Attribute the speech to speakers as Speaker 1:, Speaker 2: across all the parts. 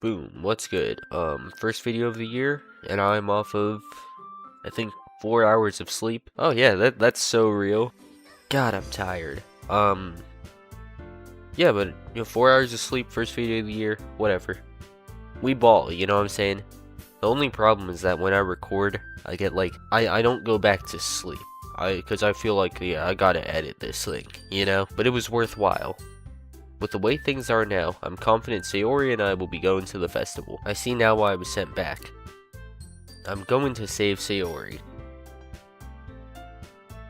Speaker 1: Boom, what's good? First video of the year, and I'm off of, I think, 4 hours of sleep. Oh yeah, that's so real. God, I'm tired. Yeah, but, 4 hours of sleep, first video of the year, whatever. We ball, you know what I'm saying? The only problem is that when I record, I get like, I don't go back to sleep. Cause I feel like, yeah, I gotta edit this thing, you know? But it was worthwhile. With the way things are now, I'm confident Sayori and I will be going to the festival. I see now why I was sent back. I'm going to save Sayori.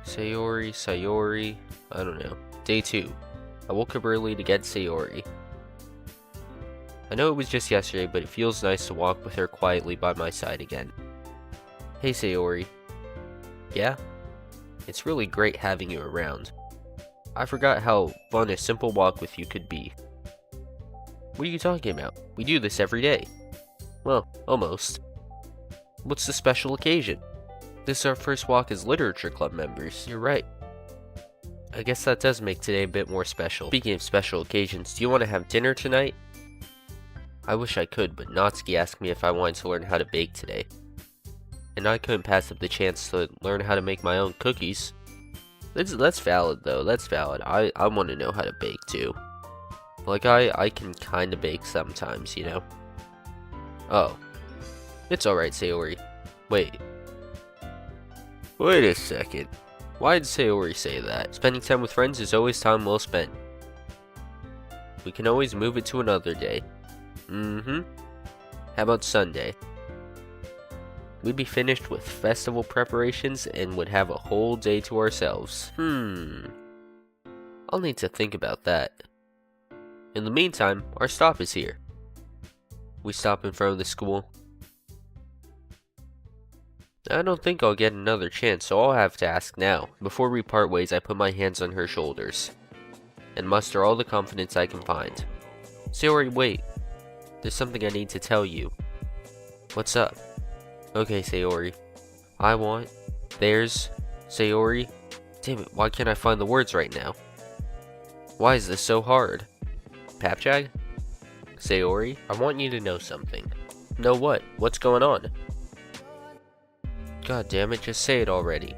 Speaker 1: Sayori, I don't know. Day 2. I woke up early to get Sayori. I know it was just yesterday, but it feels nice to walk with her quietly by my side again. Hey Sayori. Yeah? It's really great having you around. I forgot how fun a simple walk with you could be. What are you talking about? We do this every day. Well, almost. What's the special occasion? This is our first walk as literature club members. You're right. I guess that does make today a bit more special. Speaking of special occasions, do you want to have dinner tonight? I wish I could, but Natsuki asked me if I wanted to learn how to bake today. And I couldn't pass up the chance to learn how to make my own cookies. That's valid though, that's valid. I want to know how to bake too. Like I can kinda bake sometimes, you know? Oh. It's alright, Sayori. Wait a second. Why did Sayori say that? Spending time with friends is always time well spent. We can always move it to another day. How about Sunday? We'd be finished with festival preparations and would have a whole day to ourselves. I'll need to think about that. In the meantime, our stop is here. We stop in front of the school. I don't think I'll get another chance, so I'll have to ask now. Before we part ways, I put my hands on her shoulders and muster all the confidence I can find. Sayori, wait. There's something I need to tell you. What's up? Okay, Sayori. There's Sayori. Damn it, why can't I find the words right now? Why is this so hard? Papjag? Sayori, I want you to know something. Know what? What's going on? God damn it, just say it already.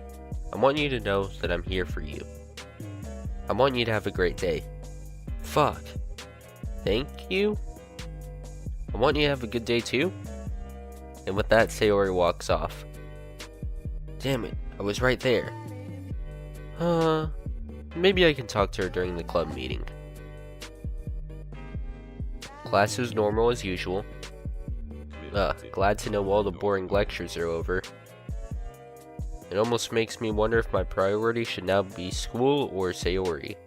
Speaker 1: I want you to know that I'm here for you. I want you to have a great day. Fuck. Thank you? I want you to have a good day too? And with that, Sayori walks off. Damn it, I was right there. Maybe I can talk to her during the club meeting. Class is normal as usual. Glad to know all the boring lectures are over. It almost makes me wonder if my priority should now be school or Sayori.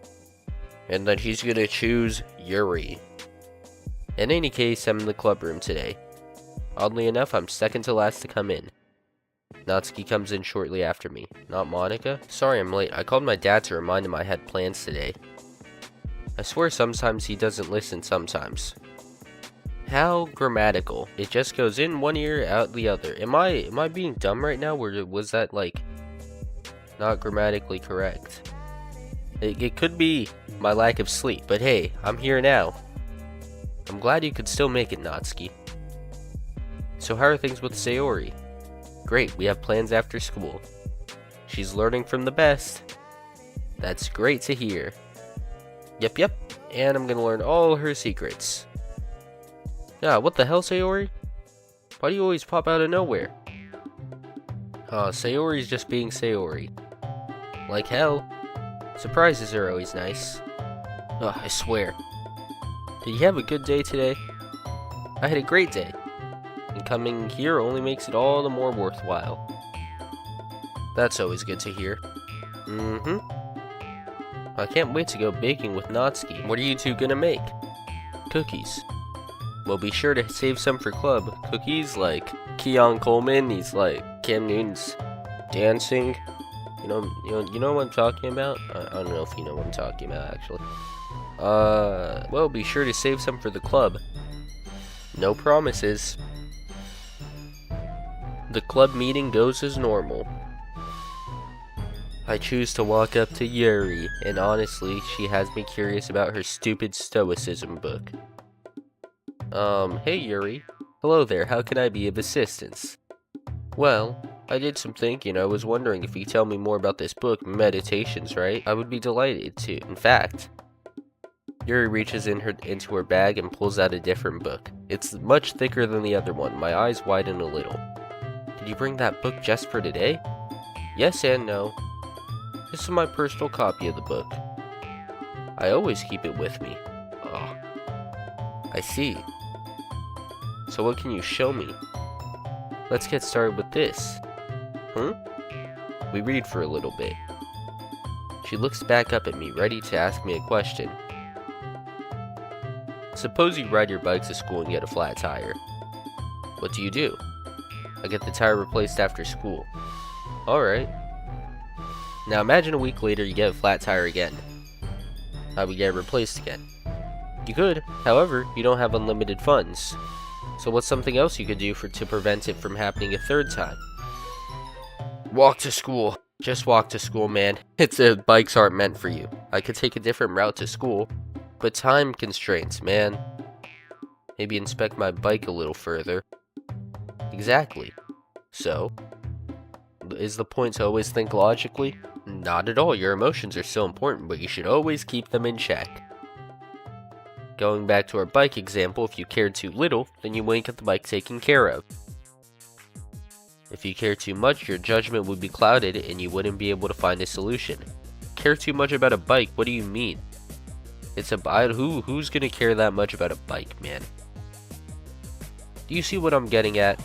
Speaker 1: And that he's gonna choose Yuri. In any case, I'm in the club room today. Oddly enough, I'm second to last to come in. Natsuki comes in shortly after me. Not Monica? Sorry I'm late. I called my dad to remind him I had plans today. I swear sometimes he doesn't listen sometimes. How grammatical. It just goes in one ear, out the other. Am I being dumb right now? Or was that like not grammatically correct? It could be my lack of sleep, but hey, I'm here now. I'm glad you could still make it, Natsuki. So how are things with Sayori? Great, we have plans after school. She's learning from the best. That's great to hear. Yep, and I'm gonna learn all her secrets. Yeah, what the hell, Sayori? Why do you always pop out of nowhere? Sayori's just being Sayori. Like hell. Surprises are always nice. I swear. Did you have a good day today? I had a great day. And coming here only makes it all the more worthwhile. That's always good to hear. I can't wait to go baking with Natsuki. What are you two gonna make? Cookies. Well, be sure to save some for club. Cookies like Keon Coleman, he's like Cam Newton's dancing. You know what I'm talking about? I don't know if you know what I'm talking about, actually. Well, be sure to save some for the club. No promises. The club meeting goes as normal. I choose to walk up to Yuri, and honestly, she has me curious about her stupid stoicism book. Hey Yuri. Hello there, how can I be of assistance? Well, I did some thinking. I was wondering if you could tell me more about this book, Meditations, right? I would be delighted to. In fact, Yuri reaches into her bag and pulls out a different book. It's much thicker than the other one. My eyes widen a little. Did you bring that book just for today? Yes and no. This is my personal copy of the book. I always keep it with me. Oh, I see. So what can you show me? Let's get started with this. We read for a little bit. She looks back up at me, ready to ask me a question. Suppose you ride your bike to school and get a flat tire. What do? I get the tire replaced after school. Alright. Now imagine a week later you get a flat tire again. How would get it replaced again? You could, however, you don't have unlimited funds. So what's something else you could do to prevent it from happening a third time? Walk to school. Just walk to school, man. Bikes aren't meant for you. I could take a different route to school, but time constraints, man. Maybe inspect my bike a little further. Exactly. So, is the point to always think logically? Not at all. Your emotions are so important, but you should always keep them in check. Going back to our bike example, if you cared too little, then you wouldn't get the bike taken care of. If you care too much, your judgment would be clouded and you wouldn't be able to find a solution. Care too much about a bike? What do you mean? It's a bike. Who's gonna care that much about a bike, man? Do you see what I'm getting at?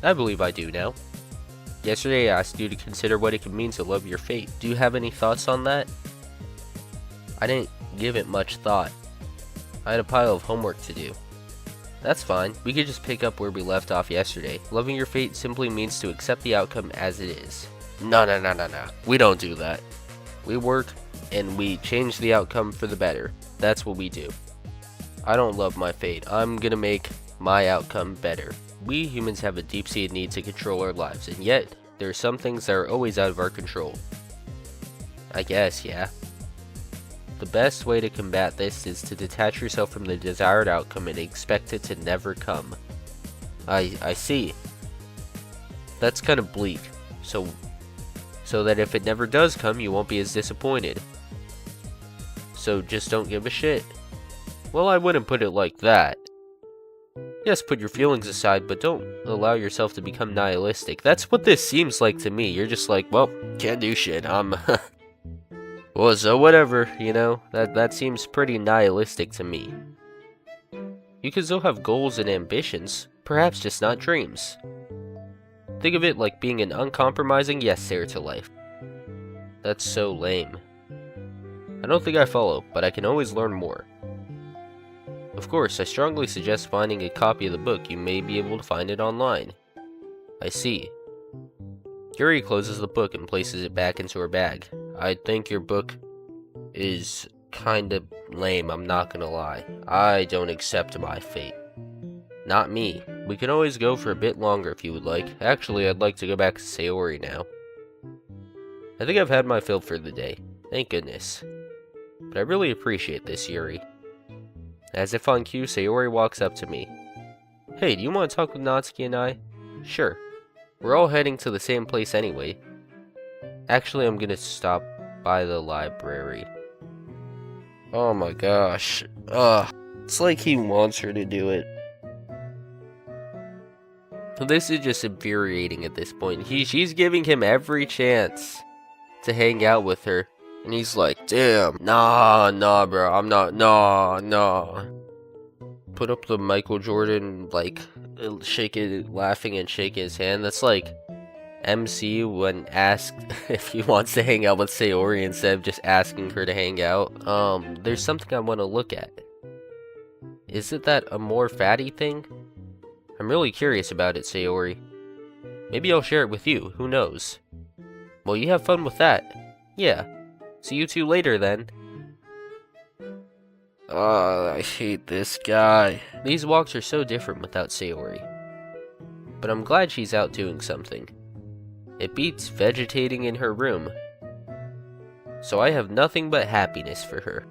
Speaker 1: I believe I do now. Yesterday I asked you to consider what it could mean to love your fate. Do you have any thoughts on that? I didn't give it much thought. I had a pile of homework to do. That's fine, we could just pick up where we left off yesterday. Loving your fate simply means to accept the outcome as it is. No. We don't do that. We work and we change the outcome for the better. That's what we do. I don't love my fate. I'm gonna make my outcome better. We humans have a deep-seated need to control our lives, and yet, there are some things that are always out of our control. I guess, yeah. The best way to combat this is to detach yourself from the desired outcome and expect it to never come. I see. That's kind of bleak. So that if it never does come, you won't be as disappointed. So just don't give a shit. Well, I wouldn't put it like that. Yes, put your feelings aside, but don't allow yourself to become nihilistic. That's what this seems like to me. You're just like, well, can't do shit. Well, so whatever, you know, that seems pretty nihilistic to me. You can still have goals and ambitions, perhaps just not dreams. Think of it like being an uncompromising yes sir to life. That's so lame. I don't think I follow, but I can always learn more. Of course, I strongly suggest finding a copy of the book. You may be able to find it online. I see. Yuri closes the book and places it back into her bag. I think your book is kinda lame, I'm not gonna lie. I don't accept my fate. Not me. We can always go for a bit longer if you would like. Actually, I'd like to go back to Sayori now. I think I've had my fill for the day. Thank goodness. But I really appreciate this, Yuri. As if on cue, Sayori walks up to me. Hey, do you want to talk with Natsuki and I? Sure. We're all heading to the same place anyway. Actually, I'm gonna stop by the library. Oh my gosh. It's like he wants her to do it. This is just infuriating at this point. She's giving him every chance to hang out with her. And he's like, damn, nah, bro, I'm not, nah. Put up the Michael Jordan, like, laughing and shaking his hand. That's like MC when asked if he wants to hang out with Sayori instead of just asking her to hang out. There's something I want to look at. Is it that Amor Fati thing? I'm really curious about it, Sayori. Maybe I'll share it with you, who knows? Well, you have fun with that. Yeah. See you two later, then. I hate this guy. These walks are so different without Sayori. But I'm glad she's out doing something. It beats vegetating in her room. So I have nothing but happiness for her.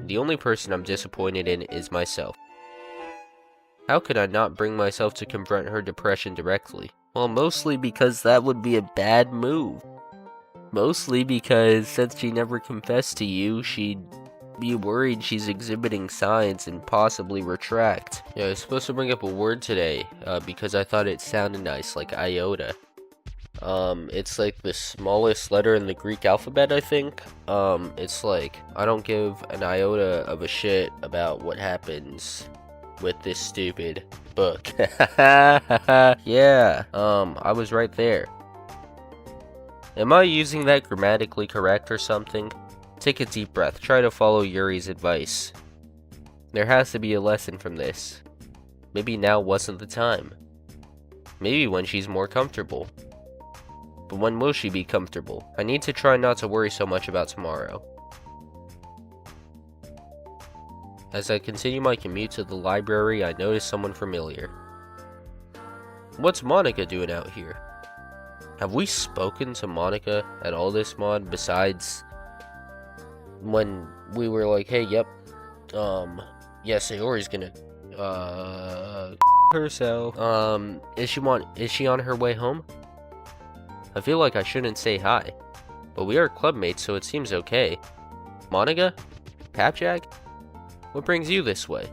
Speaker 1: The only person I'm disappointed in is myself. How could I not bring myself to confront her depression directly? Well, mostly because that would be a bad move. Mostly because since she never confessed to you, she'd be worried she's exhibiting signs and possibly retract. Yeah, I was supposed to bring up a word today, because I thought it sounded nice, like iota. It's like the smallest letter in the Greek alphabet, I think. It's like, I don't give an iota of a shit about what happens with this stupid book. Yeah, I was right there. Am I using that grammatically correct or something? Take a deep breath. Try to follow Yuri's advice. There has to be a lesson from this. Maybe now wasn't the time. Maybe when she's more comfortable. But when will she be comfortable? I need to try not to worry so much about tomorrow. As I continue my commute to the library, I notice someone familiar. What's Monica doing out here? Have we spoken to Monica at all this mod besides when we were like, hey, yep, yeah, Sayori's gonna, herself. Is she on her way home? I feel like I shouldn't say hi, but we are clubmates, so it seems okay. Monica? Papjack? What brings you this way?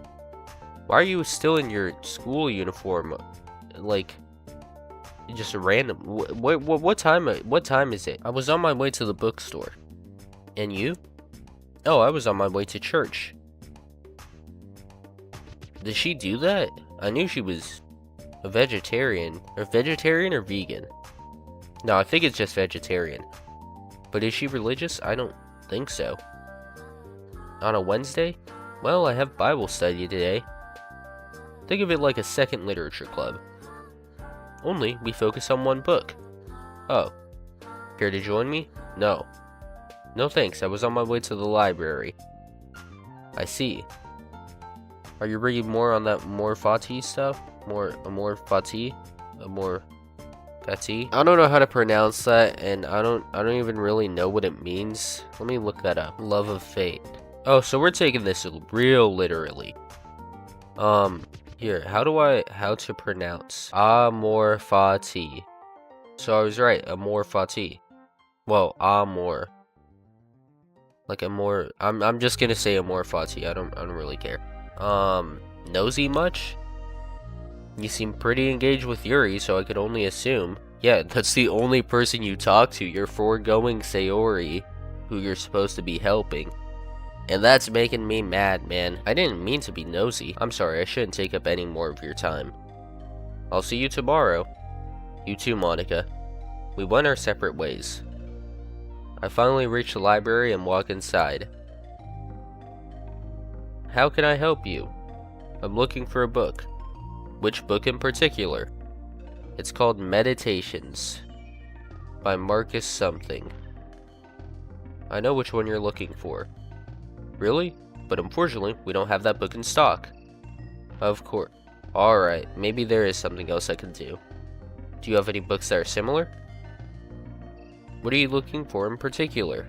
Speaker 1: Why are you still in your school uniform? Like, just a random. What time is it? I was on my way to the bookstore. And you? Oh, I was on my way to church. Did she do that? I knew she was a vegetarian. Or vegetarian or vegan? No, I think it's just vegetarian. But is she religious? I don't think so. On a Wednesday? Well, I have Bible study today. Think of it like a second literature club. Only we focus on one book. Oh. Care to join me? No. No thanks, I was on my way to the library. I see. Are you reading more on that Amor Fati stuff? Amor Fati? Amor Fati? I don't know how to pronounce that, and I don't even really know what it means. Let me look that up. Love of Fate. Oh, so we're taking this real literally. Here, how to pronounce Amor Fati? So I was right, Amor Fati. Well, Amor. Like Amor, I'm just gonna say Amor Fati. I don't really care. Nosy much? You seem pretty engaged with Yuri, so I could only assume. Yeah, that's the only person you talk to. You're foregoing Sayori, who you're supposed to be helping. And that's making me mad, man. I didn't mean to be nosy. I'm sorry, I shouldn't take up any more of your time. I'll see you tomorrow. You too, Monica. We went our separate ways. I finally reach the library and walk inside. How can I help you? I'm looking for a book. Which book in particular? It's called Meditations by Marcus something. I know which one you're looking for. Really? But unfortunately, we don't have that book in stock. Of course. Alright, maybe there is something else I can do. Do you have any books that are similar? What are you looking for in particular?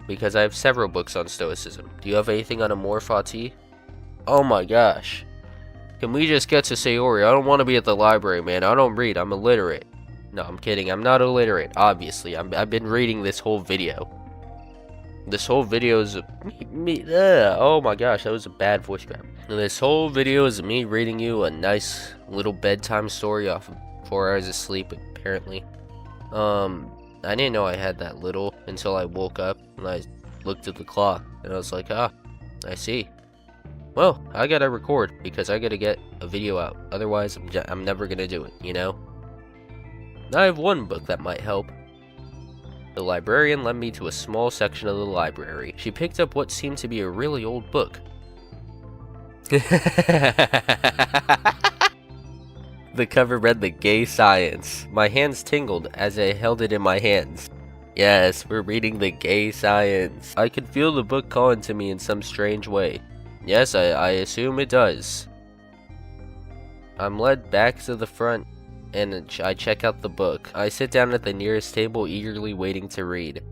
Speaker 1: Because I have several books on Stoicism. Do you have anything on Amor Fati? Oh my gosh. Can we just get to Sayori? I don't want to be at the library, man. I don't read. I'm illiterate. No, I'm kidding. I'm not illiterate, obviously. I've been reading this whole video. This whole video is oh my gosh, that was a bad voice grab. This whole video is me reading you a nice little bedtime story off of 4 hours of sleep, apparently. I didn't know I had that little until I woke up and I looked at the clock and I was like, ah, I see. Well, I gotta record because I gotta get a video out. Otherwise, I'm never gonna do it, you know? I have one book that might help. The librarian led me to a small section of the library. She picked up what seemed to be a really old book. The cover read The Gay Science. My hands tingled as I held it in my hands. Yes, we're reading The Gay Science. I could feel the book calling to me in some strange way. Yes, I assume it does. I'm led back to the front and I check out the book. I sit down at the nearest table, eagerly waiting to read.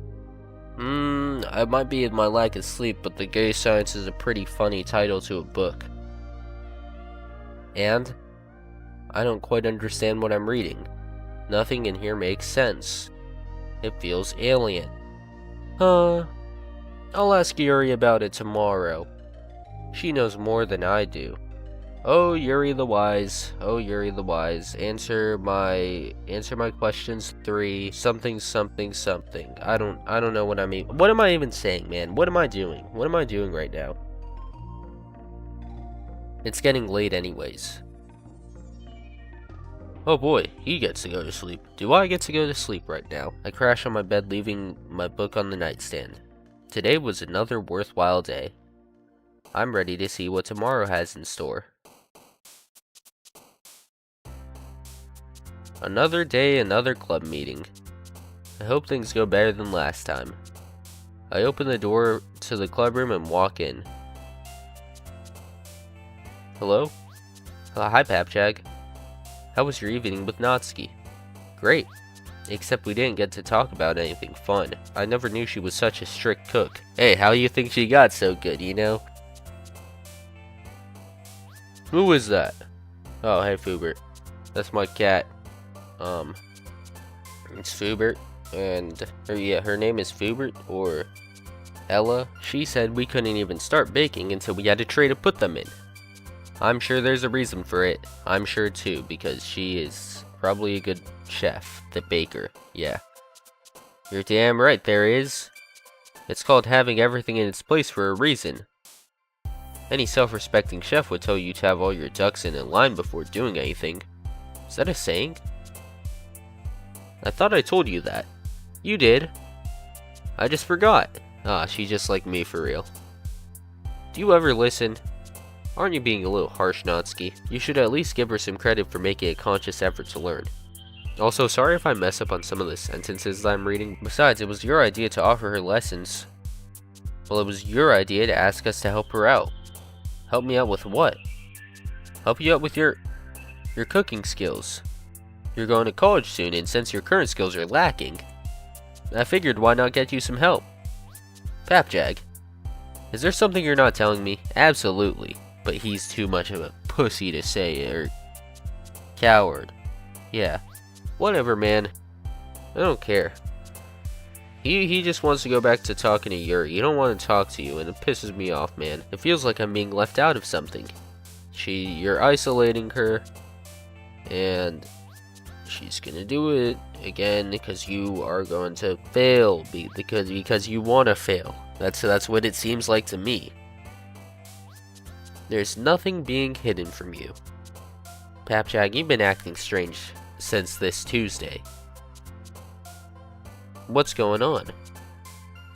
Speaker 1: I might be in my lack of sleep, but The Gay Science is a pretty funny title to a book. And I don't quite understand what I'm reading. Nothing in here makes sense. It feels alien. I'll ask Yuri about it tomorrow. She knows more than I do. Oh, Yuri the Wise. Oh, Yuri the Wise. Answer my questions 3 something something something. I don't know what I mean. What am I even saying, man? What am I doing? What am I doing right now? It's getting late anyways. Oh boy, he gets to go to sleep. Do I get to go to sleep right now? I crash on my bed, leaving my book on the nightstand. Today was another worthwhile day. I'm ready to see what tomorrow has in store. Another day, another club meeting. I hope things go better than last time. I open the door to the club room and walk in. Hello? Hi, Papchag. How was your evening with Natsuki? Great. Except we didn't get to talk about anything fun. I never knew she was such a strict cook. Hey, how you think she got so good, you know? Who is that? Oh, hey, Fubert. That's my cat. It's Fubert, and her name is Fubert, or Ella. She said we couldn't even start baking until we had a tray to put them in. I'm sure there's a reason for it. I'm sure too, because she is probably a good chef, the baker. Yeah. You're damn right there is. It's called having everything in its place for a reason. Any self-respecting chef would tell you to have all your ducks in a line before doing anything. Is that a saying? I thought I told you that. You did. I just forgot. She's just like me for real. Do you ever listen? Aren't you being a little harsh, Natsuki? You should at least give her some credit for making a conscious effort to learn. Also, sorry if I mess up on some of the sentences that I'm reading. Besides, it was your idea to offer her lessons. Well, it was your idea to ask us to help her out. Help me out with what? Help you out with your cooking skills. You're going to college soon, and since your current skills are lacking, I figured why not get you some help. Papjag, is there something you're not telling me? Absolutely, but he's too much of a pussy to say, or coward. Yeah, whatever, man. I don't care. He just wants to go back to talking to Yuri. He don't want to talk to you, and it pisses me off, man. It feels like I'm being left out of something. You're isolating her, and she's gonna do it again because you are going to fail, because you want to fail. That's what it seems like to me. There's nothing being hidden from you. Papjag, you've been acting strange since this Tuesday. What's going on?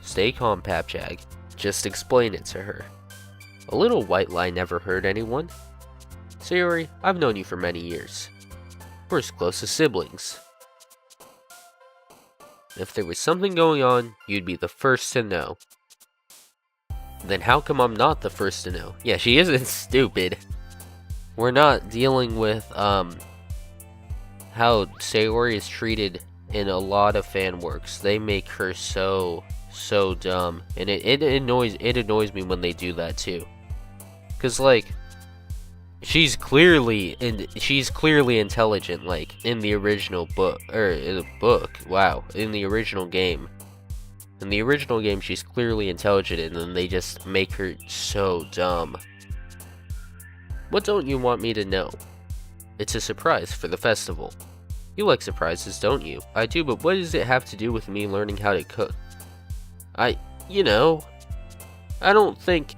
Speaker 1: Stay calm, Papjag. Just explain it to her. A little white lie never hurt anyone. Sayori, I've known you for many years. We're as close as siblings. If there was something going on, you'd be the first to know. Then how come I'm not the first to know? Yeah, she isn't stupid. We're not dealing with, how Sayori is treated in a lot of fan works. They make her so dumb. And it annoys me when they do that too. Cause like, she's clearly intelligent, like in the original book, wow, in the original game. In the original game, she's clearly intelligent, and then they just make her so dumb. What don't you want me to know? It's a surprise for the festival. You like surprises, don't you? I do, but what does it have to do with me learning how to cook? I don't think...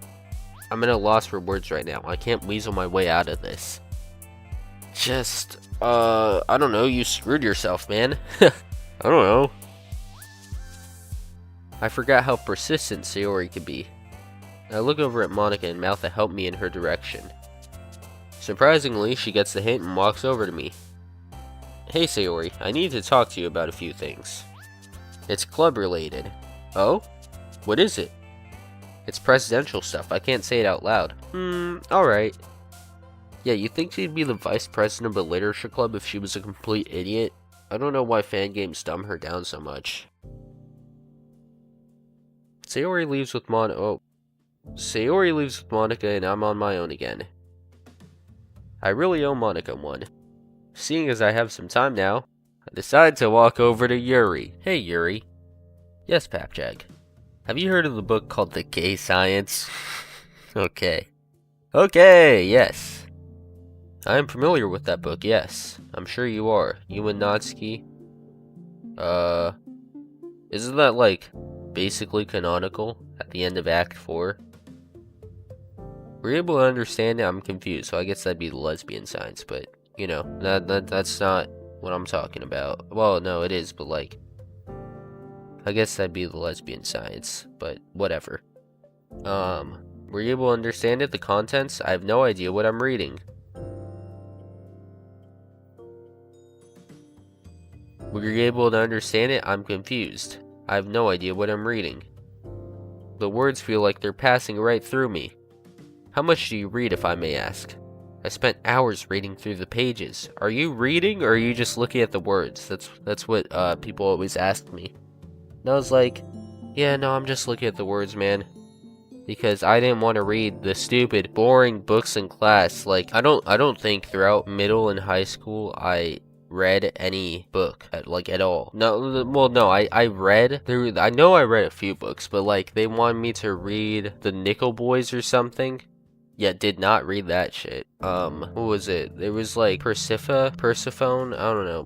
Speaker 1: I'm at a loss for words right now. I can't weasel my way out of this. Just, I don't know, you screwed yourself, man. I don't know. I forgot how persistent Sayori could be. I look over at Monika and mouth a help me in her direction. Surprisingly, she gets the hint and walks over to me. Hey Sayori, I need to talk to you about a few things. It's club related. Oh? What is it? It's presidential stuff. I can't say it out loud. Alright. Yeah, you think she'd be the vice president of a literature club if she was a complete idiot? I don't know why fan games dumb her down so much. Sayori leaves with Monika and I'm on my own again. I really owe Monica one. Seeing as I have some time now, I decide to walk over to Yuri. Hey, Yuri. Yes, Papjag. Have you heard of the book called The Gay Science? Okay. Okay, yes. I am familiar with that book, yes. I'm sure you are. You and Natsuki. Isn't that, like, basically canonical at the end of Act 4? Were you able to understand it? I'm confused, so I guess that'd be the lesbian science, but, you know, that's not what I'm talking about. Well, no, it is, but, like, I guess that'd be the lesbian science, but whatever. Were you able to understand it? The contents? I have no idea what I'm reading. Were you able to understand it? I'm confused. I have no idea what I'm reading. The words feel like they're passing right through me. How much do you read, if I may ask? I spent hours reading through the pages. Are you reading, or are you just looking at the words? That's what people always ask me. And I was like, yeah, no, I'm just looking at the words, man. Because I didn't want to read the stupid, boring books in class. Like, I don't think throughout middle and high school I read any book at all. No, well, no, I read through. I know I read a few books, but like they wanted me to read the Nickel Boys or something. Yeah, did not read that shit. What was it? There was like Persephone, I don't know.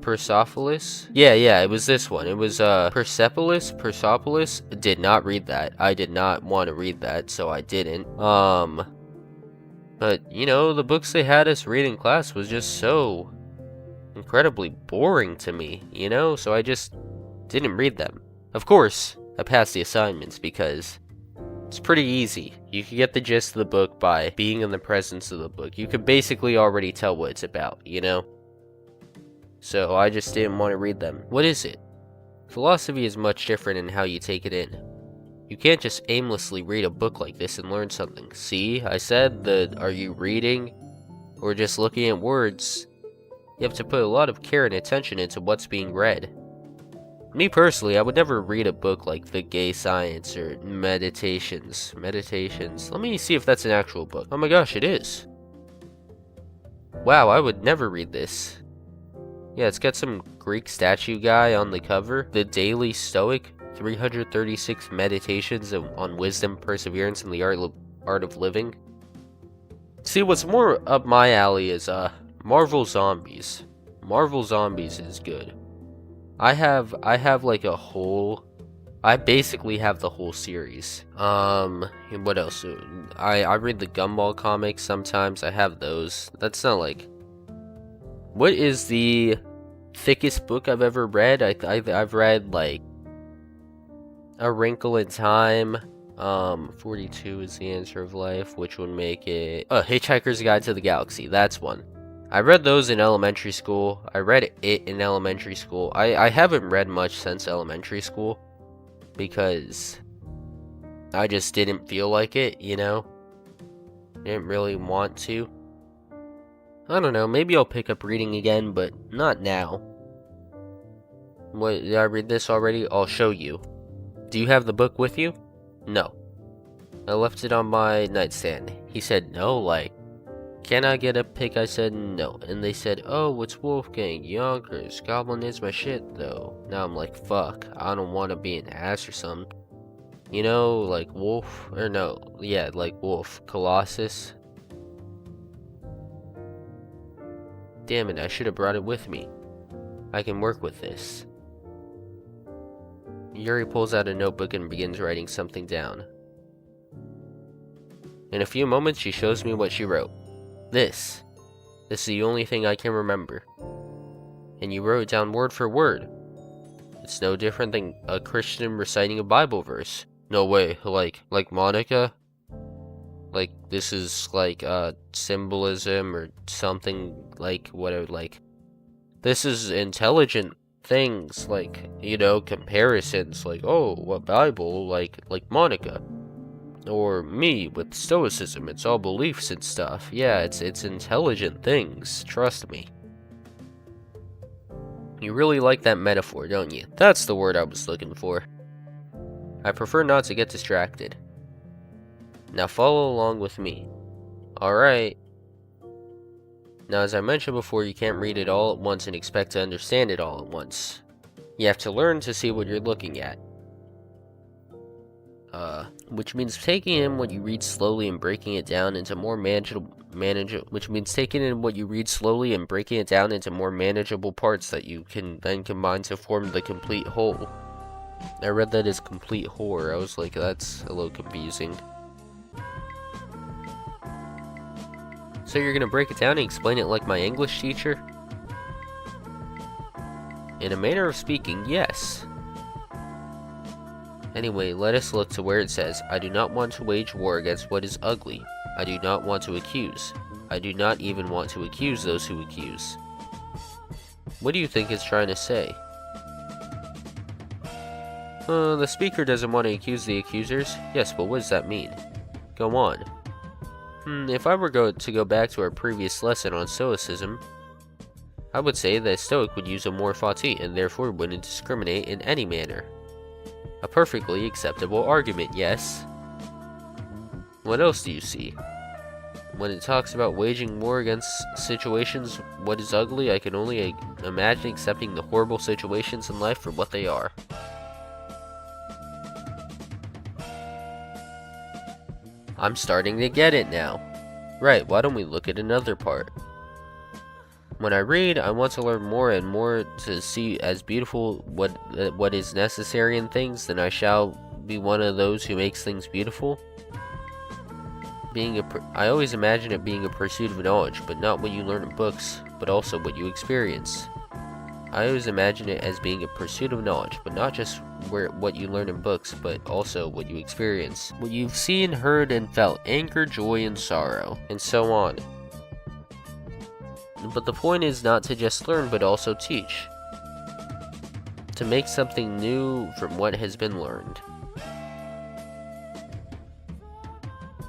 Speaker 1: Persepolis? Yeah, it was this one. It was Persepolis. Did not read that. I did not want to read that, so I didn't. But, you know, the books they had us read in class was just so incredibly boring to me, you know? So I just didn't read them. Of course, I passed the assignments because it's pretty easy. You can get the gist of the book by being in the presence of the book. You could basically already tell what it's about, you know? So I just didn't want to read them. What is it? Philosophy is much different in how you take it in. You can't just aimlessly read a book like this and learn something. See, I said that, are you reading or just looking at words? You have to put a lot of care and attention into what's being read. Me personally, I would never read a book like The Gay Science or Meditations. Let me see if that's an actual book. Oh my gosh, it is. Wow, I would never read this. Yeah, it's got some Greek statue guy on the cover. The Daily Stoic, 336 Meditations on Wisdom, Perseverance, and the Art of Living. See, what's more up my alley is Marvel Zombies. Marvel Zombies is good. I basically have the whole series. What else? I read the Gumball comics sometimes. I have those. That's not like... What is the thickest book I've ever read? I've read, like, A Wrinkle in Time. 42 is the Answer of Life, which would make it... Hitchhiker's Guide to the Galaxy. That's one. I read those in elementary school. I read it in elementary school. I haven't read much since elementary school because I just didn't feel like it, you know? Didn't really want to. I don't know, maybe I'll pick up reading again, but not now. What, did I read this already? I'll show you. Do you have the book with you? No. I left it on my nightstand. He said no, like, can I get a pic? I said no. And they said, oh, it's Wolfgang, Yonkers. Goblin is my shit, though. Now I'm like, fuck. I don't want to be an ass or something. You know, like Wolf, or no. Yeah, like Wolf. Colossus. Damn it, I should have brought it with me. I can work with this. Yuri pulls out a notebook and begins writing something down. In a few moments, she shows me what she wrote. This is the only thing I can remember. And you wrote it down word for word. It's no different than a Christian reciting a Bible verse. No way, like Monica? Like, this is like symbolism or something, like, whatever, like, this is intelligent things, like, you know, comparisons, like, oh, what Bible, like Monica. Or me with stoicism, it's all beliefs and stuff. Yeah, it's intelligent things, trust me. You really like that metaphor, don't you? That's the word I was looking for. I prefer not to get distracted. Now follow along with me. Alright. Now, as I mentioned before, you can't read it all at once and expect to understand it all at once. You have to learn to see what you're looking at. Which means taking in what you read slowly and breaking it down into more manageable parts that you can then combine to form the complete whole. I read that as complete horror. I was like, that's a little confusing. So you're gonna break it down and explain it like my English teacher? In a manner of speaking, yes. Anyway, let us look to where it says, I do not want to wage war against what is ugly. I do not want to accuse. I do not even want to accuse those who accuse. What do you think it's trying to say? The speaker doesn't want to accuse the accusers? Yes, but what does that mean? Go on. If I were to go back to our previous lesson on Stoicism, I would say that a Stoic would use Amor Fati and therefore wouldn't discriminate in any manner. A perfectly acceptable argument, yes. What else do you see? When it talks about waging war against situations, what is ugly, I can only imagine accepting the horrible situations in life for what they are. I'm starting to get it now. Right, why don't we look at another part? When I read, I want to learn more and more to see as beautiful what is necessary in things, then I shall be one of those who makes things beautiful. I always imagine it being a pursuit of knowledge, but not what you learn in books, but also what you experience. I always imagine it as being a pursuit of knowledge, but not just what you learn in books, but also what you experience. What you've seen, heard, and felt, anger, joy, and sorrow, and so on. But the point is not to just learn, but also teach. To make something new from what has been learned.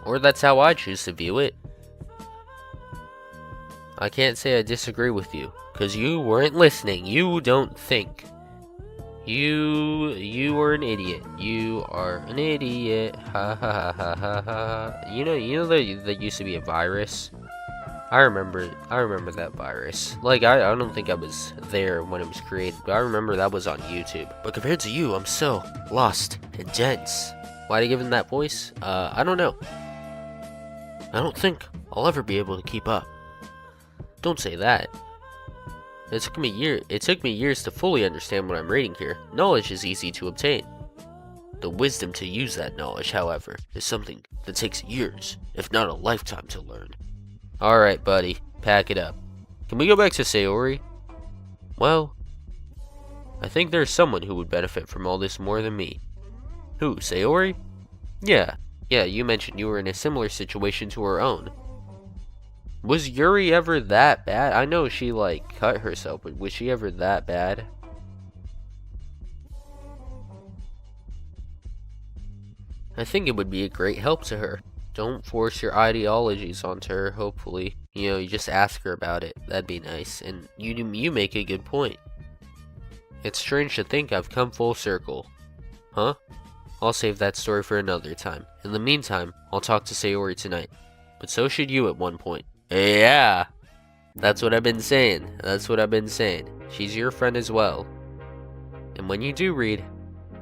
Speaker 1: Or that's how I choose to view it. I can't say I disagree with you, because you weren't listening. You don't think. You are an idiot. You are an idiot. Ha ha ha ha ha. You know there used to be a virus. I remember that virus. Like, I don't think I was there when it was created, but I remember that was on YouTube. But compared to you, I'm so lost and dense. Why'd I give him that voice? I don't know. I don't think I'll ever be able to keep up. Don't say that. It took me years to fully understand what I'm reading here. Knowledge is easy to obtain. The wisdom to use that knowledge, however, is something that takes years, if not a lifetime, to learn. Alright, buddy, pack it up. Can we go back to Sayori? Well, I think there's someone who would benefit from all this more than me. Who, Sayori? Yeah, you mentioned you were in a similar situation to her own. Was Yuri ever that bad? I know she, cut herself, but was she ever that bad? I think it would be a great help to her. Don't force your ideologies onto her, hopefully. You just ask her about it. That'd be nice. And you make a good point. It's strange to think I've come full circle. Huh? I'll save that story for another time. In the meantime, I'll talk to Sayori tonight. But so should you at one point. Yeah! That's what I've been saying. She's your friend as well. And when you do read,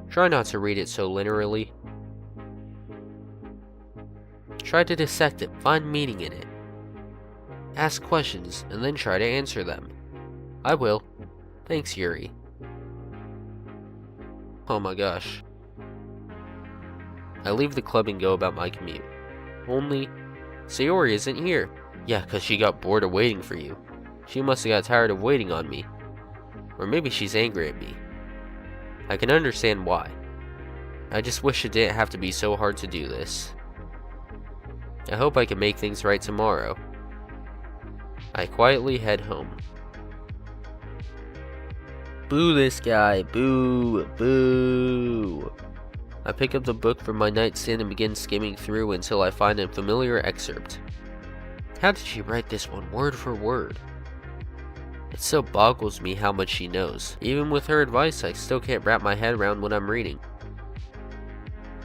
Speaker 1: try not to read it so literally. Try to dissect it, find meaning in it. Ask questions, and then try to answer them. I will. Thanks, Yuri. Oh my gosh. I leave the club and go about my commute. Only, Sayori isn't here. Yeah, 'cause she got bored of waiting for you. She must have got tired of waiting on me. Or maybe she's angry at me. I can understand why. I just wish it didn't have to be so hard to do this. I hope I can make things right tomorrow. I quietly head home. Boo this guy, boo, boo. I pick up the book from my nightstand and begin skimming through until I find a familiar excerpt. How did she write this one word for word? It so boggles me how much she knows. Even with her advice, I still can't wrap my head around what I'm reading.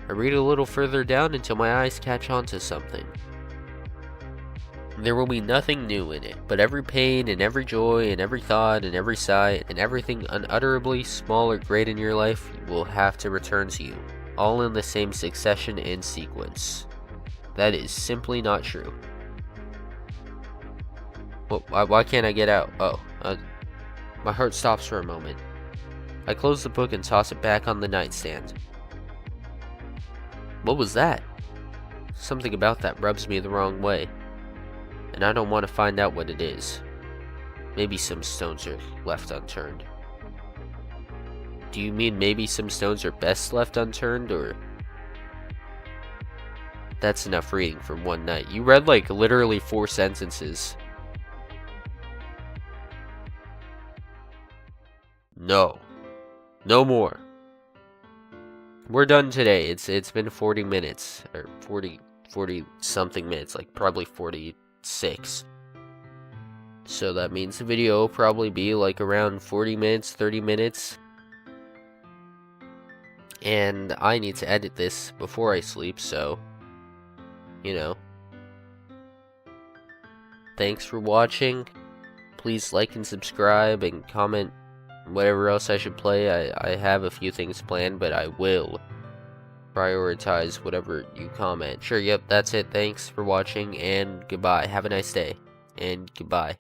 Speaker 1: I read a little further down until my eyes catch on to something. There will be nothing new in it, but every pain and every joy and every thought and every sigh and everything unutterably small or great in your life will have to return to you, all in the same succession and sequence. That is simply not true. Well, why can't I get out? Oh, my heart stops for a moment. I close the book and toss it back on the nightstand. What was that? Something about that rubs me the wrong way, and I don't want to find out what it is. Maybe some stones are left unturned. Do you mean maybe some stones are best left unturned, or... That's enough reading for one night. You read like literally 4 sentences. No. No more. We're done today. It's been 40 minutes, or 40 something minutes, like probably 46. So that means the video will probably be like around 40 minutes, 30 minutes. And I need to edit this before I sleep, so, you know. Thanks for watching. Please like and subscribe and comment whatever else I should play. I have a few things planned, but I will prioritize whatever you comment. Sure, yep, that's it. Thanks for watching, and goodbye. Have a nice day, and goodbye.